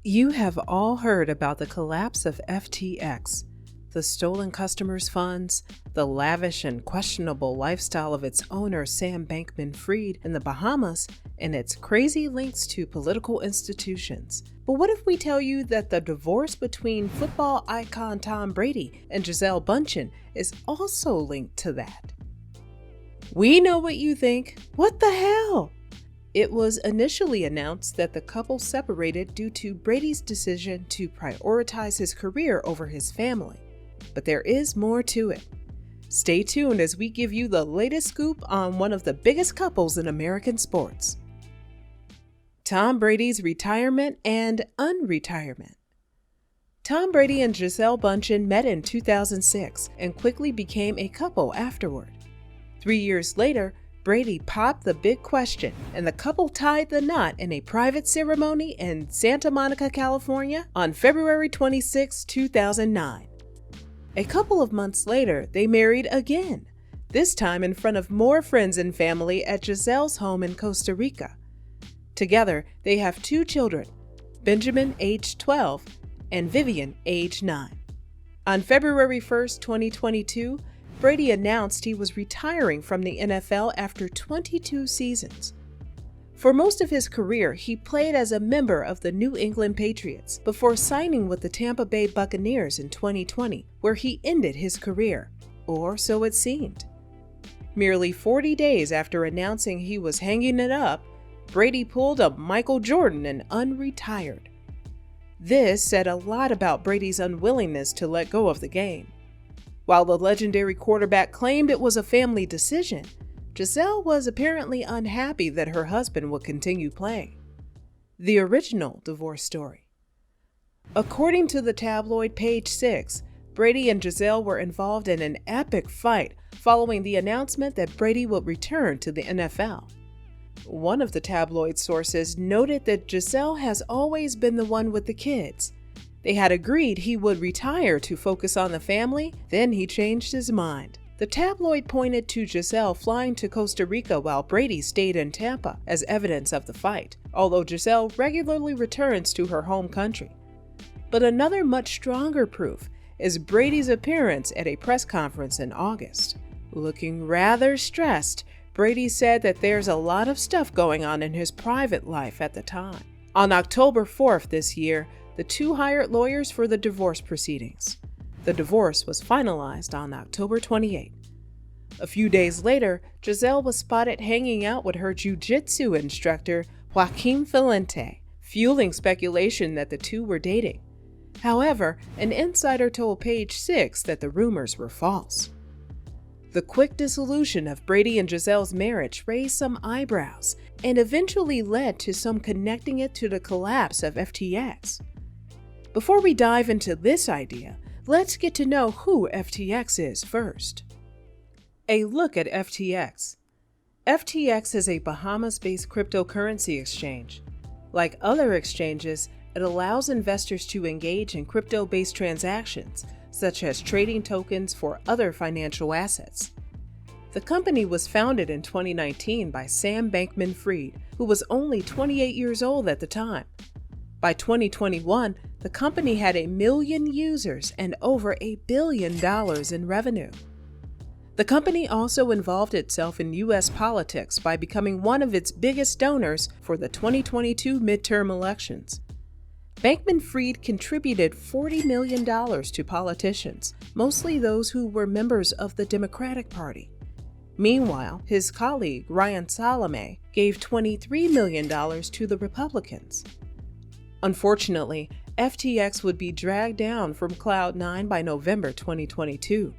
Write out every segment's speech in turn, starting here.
You have all heard about the collapse of FTX, the stolen customers' funds, the lavish and questionable lifestyle of its owner Sam Bankman Fried in the Bahamas, and its crazy links to political institutions. But what if we tell you that the divorce between football icon Tom Brady and Gisele Bundchen is also linked to that? We know what you think. What the hell? It was initially announced that the couple separated due to Brady's decision to prioritize his career over his family. But there is more to it. Stay tuned as we give you the latest scoop on one of the biggest couples in American sports. Tom Brady's retirement and unretirement. Tom Brady and Gisele Bundchen met in 2006 and quickly became a couple afterward. 3 years later, Brady popped the big question, and the couple tied the knot in a private ceremony in Santa Monica, California on February 26, 2009. A couple of months later, they married again, this time in front of more friends and family at Gisele's home in Costa Rica. Together, they have 2 children, Benjamin, age 12, and Vivian, age 9. On February 1, 2022, Brady announced he was retiring from the NFL after 22 seasons. For most of his career, he played as a member of the New England Patriots before signing with the Tampa Bay Buccaneers in 2020, where he ended his career, or so it seemed. Merely 40 days after announcing he was hanging it up, Brady pulled a Michael Jordan and unretired. This said a lot about Brady's unwillingness to let go of the game. While the legendary quarterback claimed it was a family decision, Gisele was apparently unhappy that her husband would continue playing. The original divorce story. According to the tabloid Page 6, Brady and Gisele were involved in an epic fight following the announcement that Brady would return to the NFL. One of the tabloid sources noted that Gisele has always been the one with the kids. They had agreed he would retire to focus on the family, then he changed his mind. The tabloid pointed to Gisele flying to Costa Rica while Brady stayed in Tampa as evidence of the fight, although Gisele regularly returns to her home country. But another much stronger proof is Brady's appearance at a press conference in August. Looking rather stressed, Brady said that there's a lot of stuff going on in his private life at the time. On October 4th this year, the 2 hired lawyers for the divorce proceedings. The divorce was finalized on October 28. A few days later, Gisele was spotted hanging out with her jiu-jitsu instructor, Joaquin Valente, fueling speculation that the two were dating. However, an insider told Page 6 that the rumors were false. The quick dissolution of Brady and Gisele's marriage raised some eyebrows and eventually led to some connecting it to the collapse of FTX. Before we dive into this idea, let's get to know who FTX is first. A look at FTX. FTX is a Bahamas-based cryptocurrency exchange. Like other exchanges, it allows investors to engage in crypto-based transactions, such as trading tokens for other financial assets. The company was founded in 2019 by Sam Bankman Fried, who was only 28 years old at the time. By 2021, the company had 1 million users and over $1 billion in revenue. The company also involved itself in U.S. politics by becoming one of its biggest donors for the 2022 midterm elections. Bankman Fried contributed $40 million to politicians, mostly those who were members of the Democratic Party. Meanwhile, his colleague Ryan Salame gave $23 million to the Republicans. Unfortunately, FTX would be dragged down from Cloud 9 by November 2022.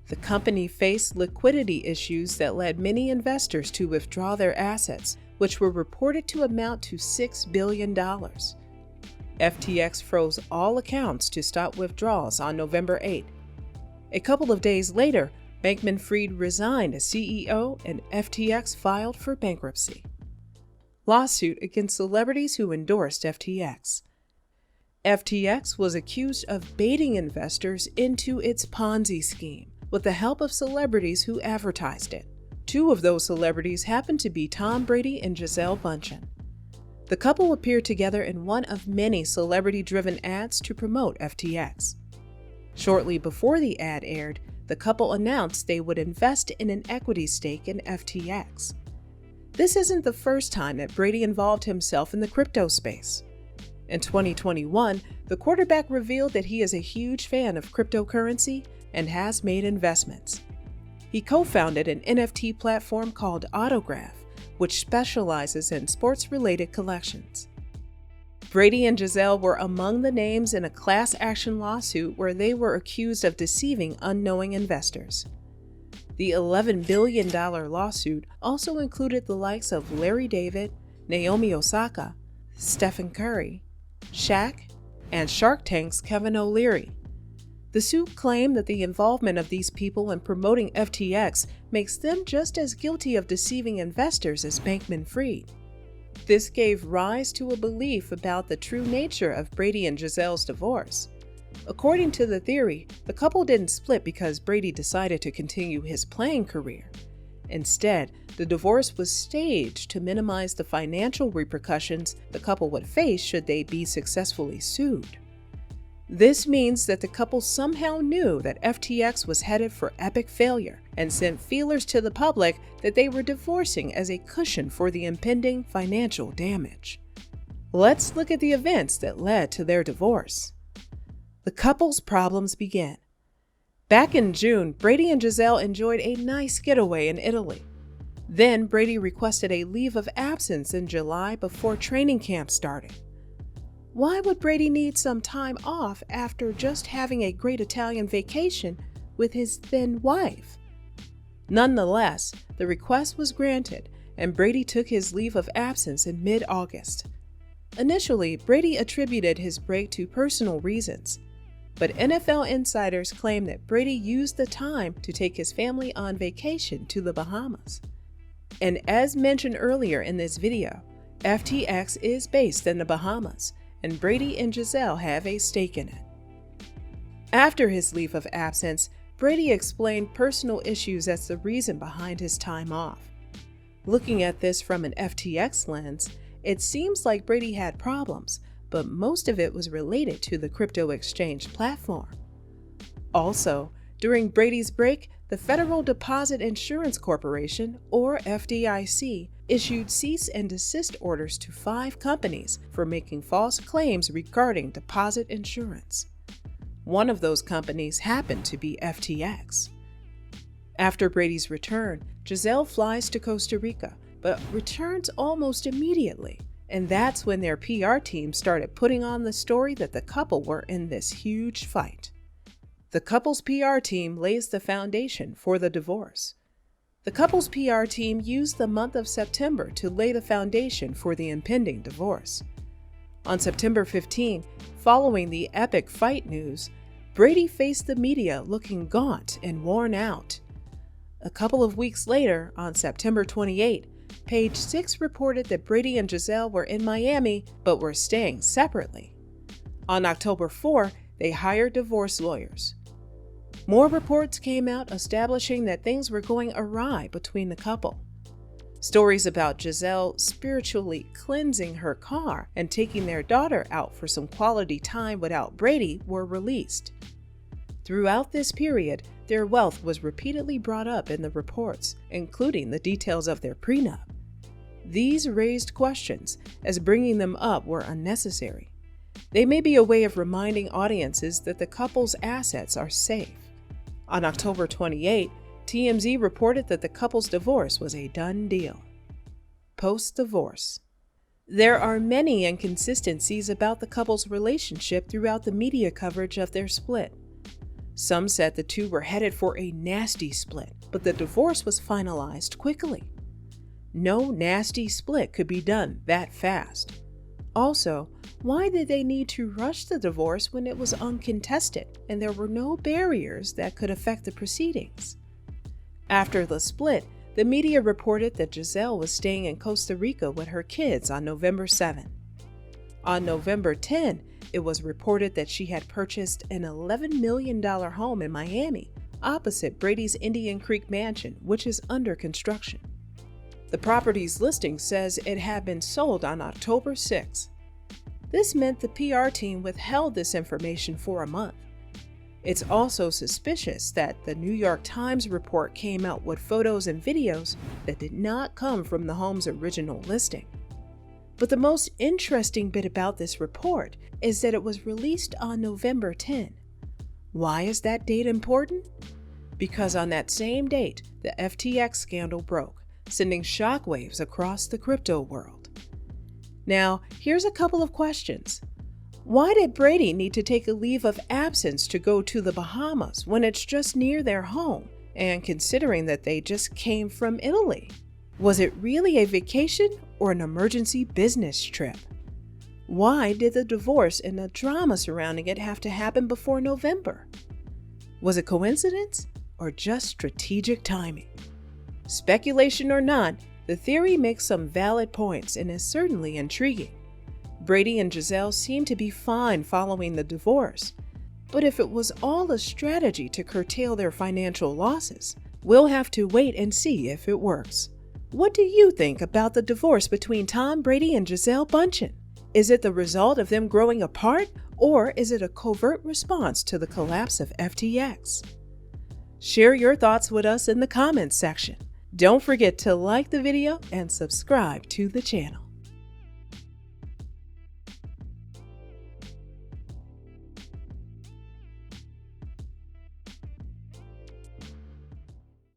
The company faced liquidity issues that led many investors to withdraw their assets, which were reported to amount to $6 billion. FTX froze all accounts to stop withdrawals on November 8. A couple of days later, Bankman Fried resigned as CEO and FTX filed for bankruptcy. Lawsuit against celebrities who endorsed FTX. FTX was accused of baiting investors into its Ponzi scheme with the help of celebrities who advertised it. 2 of those celebrities happened to be Tom Brady and Gisele Bundchen. The couple appeared together in one of many celebrity-driven ads to promote FTX. Shortly before the ad aired, the couple announced they would invest in an equity stake in FTX. This isn't the first time that Brady involved himself in the crypto space. In 2021, the quarterback revealed that he is a huge fan of cryptocurrency and has made investments. He co-founded an NFT platform called Autograph, which specializes in sports-related collections. Brady and Gisele were among the names in a class action lawsuit where they were accused of deceiving unknowing investors. The $11 billion lawsuit also included the likes of Larry David, Naomi Osaka, Stephen Curry, Shaq, and Shark Tank's Kevin O'Leary. The suit claimed that the involvement of these people in promoting FTX makes them just as guilty of deceiving investors as Bankman Fried. This gave rise to a belief about the true nature of Brady and Gisele's divorce. According to the theory, the couple didn't split because Brady decided to continue his playing career. Instead, the divorce was staged to minimize the financial repercussions the couple would face should they be successfully sued. This means that the couple somehow knew that FTX was headed for epic failure and sent feelers to the public that they were divorcing as a cushion for the impending financial damage. Let's look at the events that led to their divorce. The couple's problems began. Back in June, Brady and Gisele enjoyed a nice getaway in Italy. Then Brady requested a leave of absence in July before training camp started. Why would Brady need some time off after just having a great Italian vacation with his then wife? Nonetheless, the request was granted, and Brady took his leave of absence in mid-August. Initially, Brady attributed his break to personal reasons, but NFL insiders claim that Brady used the time to take his family on vacation to the Bahamas. And as mentioned earlier in this video, FTX is based in the Bahamas, and Brady and Gisele have a stake in it. After his leave of absence, Brady explained personal issues as the reason behind his time off. Looking at this from an FTX lens, it seems like Brady had problems, but most of it was related to the crypto exchange platform. Also, during Brady's break, the Federal Deposit Insurance Corporation, or FDIC, issued cease-and-desist orders to 5 companies for making false claims regarding deposit insurance. One of those companies happened to be FTX. After Brady's return, Gisele flies to Costa Rica, but returns almost immediately. And that's when their PR team started putting on the story that the couple were in this huge fight. The couple's PR team lays the foundation for the divorce. The couple's PR team used the month of September to lay the foundation for the impending divorce. On September 15, following the epic fight news, Brady faced the media looking gaunt and worn out. A couple of weeks later, on September 28, Page 6 reported that Brady and Gisele were in Miami but were staying separately. On October 4, they hired divorce lawyers. More reports came out establishing that things were going awry between the couple. Stories about Gisele spiritually cleansing her car and taking their daughter out for some quality time without Brady were released. Throughout this period, their wealth was repeatedly brought up in the reports, including the details of their prenup. These raised questions, as bringing them up were unnecessary. They may be a way of reminding audiences that the couple's assets are safe. On October 28, TMZ reported that the couple's divorce was a done deal. Post-divorce. There are many inconsistencies about the couple's relationship throughout the media coverage of their split. Some said the two were headed for a nasty split, but the divorce was finalized quickly. No nasty split could be done that fast. Also, why did they need to rush the divorce when it was uncontested and there were no barriers that could affect the proceedings? After the split, the media reported that Gisele was staying in Costa Rica with her kids on November 7. On November 10, it was reported that she had purchased an $11 million home in Miami, opposite Brady's Indian Creek mansion, which is under construction. The property's listing says it had been sold on October 6. This meant the PR team withheld this information for a month. It's also suspicious that the New York Times report came out with photos and videos that did not come from the home's original listing. But the most interesting bit about this report is that it was released on November 10. Why is that date important? Because on that same date, the FTX scandal broke, sending shockwaves across the crypto world. Now, here's a couple of questions. Why did Brady need to take a leave of absence to go to the Bahamas when it's just near their home, and considering that they just came from Italy? Was it really a vacation or an emergency business trip? Why did the divorce and the drama surrounding it have to happen before November? Was it coincidence or just strategic timing? Speculation or not, the theory makes some valid points and is certainly intriguing. Brady and Gisele seem to be fine following the divorce, but if it was all a strategy to curtail their financial losses, we'll have to wait and see if it works. What do you think about the divorce between Tom Brady and Gisele Bundchen? Is it the result of them growing apart, or is it a covert response to the collapse of FTX? Share your thoughts with us in the comments section. Don't forget to like the video and subscribe to the channel.